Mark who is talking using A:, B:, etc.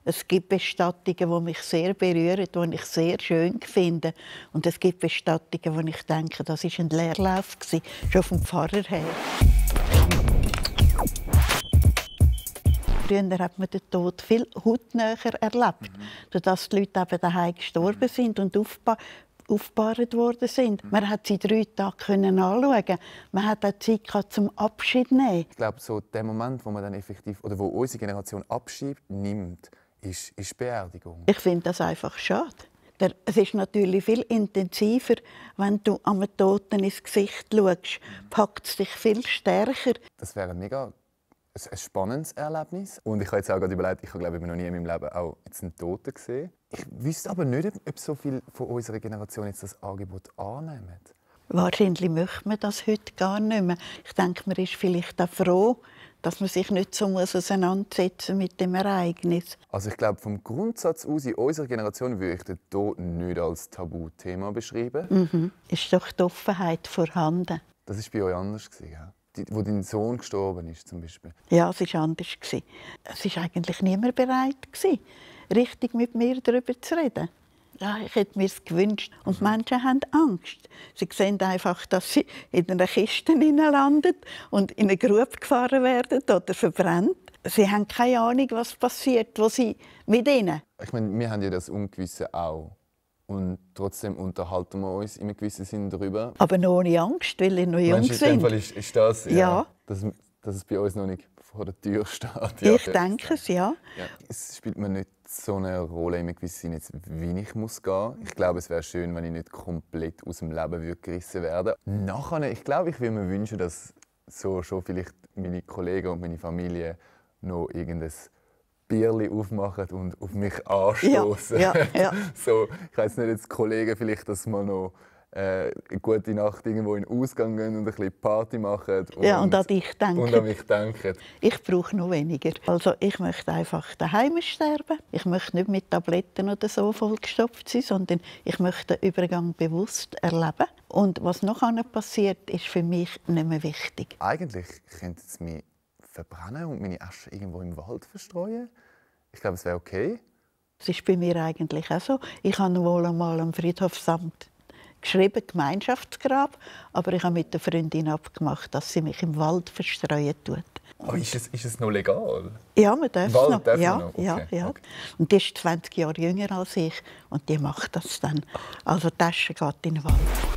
A: Es gibt Bestattungen, die mich sehr berühren, die ich sehr schön finde. Und es gibt Bestattungen, wo ich denke, das war ein Leerlauf, schon vom Pfarrer her. Früher hat man den Tod viel hautnäher erlebt, sodass die Leute eben daheim gestorben sind und aufgebahrt worden sind. Man hat sie 3 Tage anschauen. Man hat auch Zeit zum Abschied nehmen.
B: Ich glaube, so der Moment, wo man dann effektiv oder wo unsere Generation Abschied nimmt, ist Beerdigung.
A: Ich finde das einfach schade. Es ist natürlich viel intensiver, wenn du einem Toten ins Gesicht schaust. Packt es dich viel stärker.
B: Das wäre mega ein spannendes Erlebnis. Und ich habe jetzt auch gerade überlegt, ich habe glaube ich noch nie in meinem Leben auch jetzt einen Toten gesehen. Ich wüsste aber nicht, ob so viele von unserer Generation jetzt das Angebot annehmen.
A: Wahrscheinlich möchte man das heute gar nicht mehr. Ich denke, man ist vielleicht auch froh, dass man sich nicht so auseinandersetzen muss mit dem Ereignis.
B: Also ich glaube, vom Grundsatz aus in unserer Generation würde ich den Tod nicht als Tabuthema beschreiben.
A: Ist doch die Offenheit vorhanden.
B: Das war bei euch anders, ja? Wo dein Sohn gestorben ist, zum Beispiel.
A: Ja, es war anders. Es war eigentlich niemand bereit, richtig mit mir darüber zu reden. Ja, ich hätte mir es gewünscht. Und Menschen haben Angst. Sie sehen einfach, dass sie in einer Kiste landen und in eine Grube gefahren werden oder verbrannt. Sie haben keine Ahnung, was passiert, wo sie mit ihnen.
B: Ich meine, wir haben ja das Ungewisse auch. Und trotzdem unterhalten wir uns in einem gewissen Sinn darüber.
A: Aber noch ohne Angst, weil wir noch jung sind.
B: In dem Fall ist das,
A: ja.
B: Dass es bei uns noch nicht vor der Tür steht.
A: Ja, ich denke es, ja.
B: Es spielt mir nicht so eine Rolle in einem gewissen Sinn, wie ich muss gehen. Ich glaube, es wäre schön, wenn ich nicht komplett aus dem Leben gerissen werde. Nachher, ich glaube, ich würde mir wünschen, dass so schon vielleicht meine Kollegen und meine Familie noch irgendein Bierli aufmachen und auf mich anstoßen.
A: Ja.
B: So, ich weiß nicht, jetzt Kollegen vielleicht, dass wir noch eine gute Nacht irgendwo in den Ausgang gehen und ein bisschen Party machen.
A: Und an dich denken.
B: Und an mich denken.
A: Ich brauche noch weniger. Also ich möchte einfach daheim sterben. Ich möchte nicht mit Tabletten oder so vollgestopft sein, sondern ich möchte den Übergang bewusst erleben. Und was noch passiert, ist für mich nicht mehr wichtig.
B: Eigentlich könnte es mich verbrennen und meine Asche irgendwo im Wald verstreuen. Ich glaube, es wäre okay.
A: Es ist bei mir eigentlich auch so. Ich habe wohl einmal am Friedhofsamt geschrieben, Gemeinschaftsgrab, aber ich habe mit der Freundin abgemacht, dass sie mich im Wald verstreuen tut.
B: Oh, ist es noch legal?
A: Ja, man darf es noch.
B: Okay.
A: Okay. Und die ist 20 Jahre jünger als ich und die macht das dann. Also die Tasche geht in den Wald.